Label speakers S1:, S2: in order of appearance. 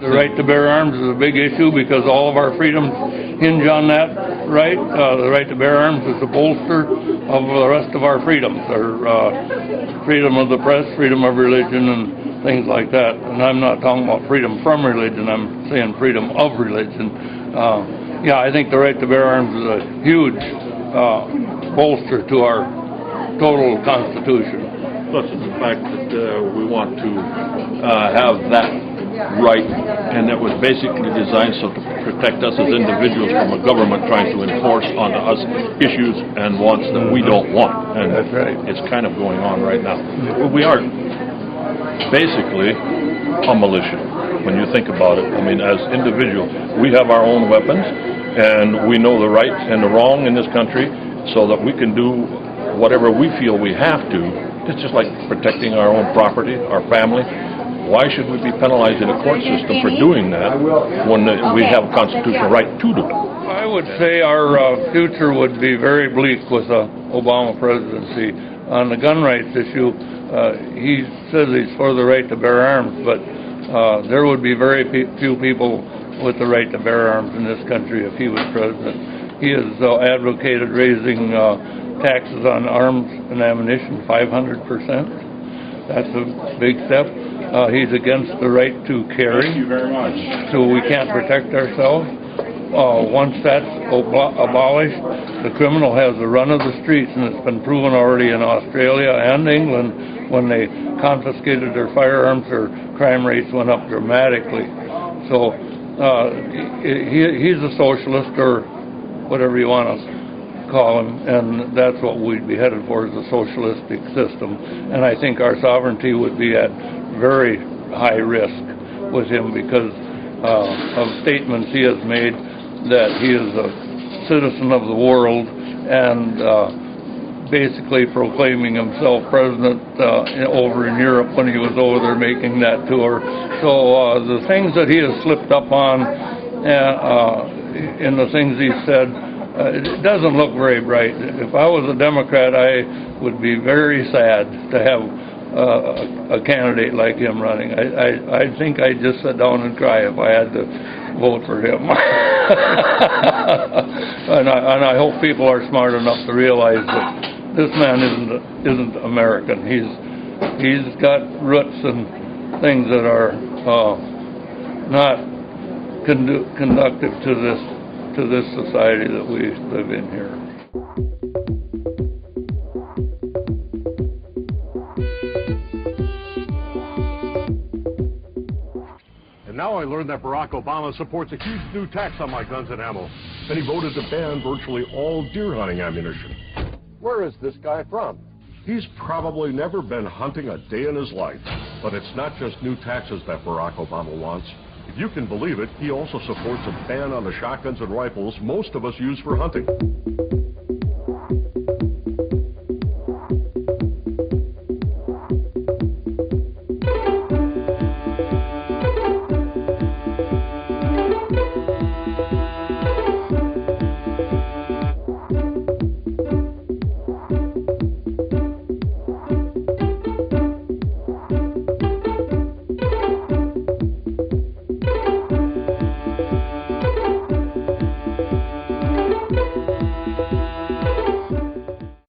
S1: The right to bear arms is a big issue because all of our freedoms hinge on that right. The right to bear arms is the bolster of the rest of our freedoms, our freedom of the press, freedom of religion, and things like that. And I'm not talking about freedom from religion, I'm saying freedom of religion. Yeah, I think the right to bear arms is a huge bolster to our total Constitution.
S2: Plus the fact that we want to have that right, and that was basically designed so to protect us as individuals from a government trying to enforce onto us issues and wants that we don't want. And
S1: that's right.
S2: It's kind of going on right now. We are basically a militia, when you think about it. I mean, as individuals, we have our own weapons, and we know the right and the wrong in this country, so that we can do whatever we feel we have to. It's just like protecting our own property, our family. Why should we be penalized in a court system for doing that when we have a constitutional right to do it?
S1: I would say our future would be very bleak with the Obama presidency. On the gun rights issue, he says he's for the right to bear arms, but there would be very few people with the right to bear arms in this country if he was president. He has advocated raising taxes on arms and ammunition 500%. That's a big step. He's against the right to carry.
S2: Thank you very much.
S1: So we can't protect ourselves. Once that's abolished, the criminal has the run of the streets, and it's been proven already in Australia and England. When they confiscated their firearms, their crime rates went up dramatically. So he's a socialist, or whatever you want to call him, and that's what we'd be headed for, is a socialistic system. And I think our sovereignty would be at very high risk with him because of statements he has made that he is a citizen of the world, and basically proclaiming himself president over in Europe when he was over there making that tour. So the things that he has slipped up on in the things he said, it doesn't look very bright. If I was a Democrat, I would be very sad to have a candidate like him running. I think I'd just sit down and cry if I had to vote for him. and I hope people are smart enough to realize that this man isn't American. He's got roots and things that are not conductive to this society that we live in here.
S3: And now I learned that Barack Obama supports a huge new tax on my guns and ammo. Then he voted to ban virtually all deer hunting ammunition. Where is this guy from? He's probably never been hunting a day in his life. But it's not just new taxes that Barack Obama wants. If you can believe it, he also supports a ban on the shotguns and rifles most of us use for hunting.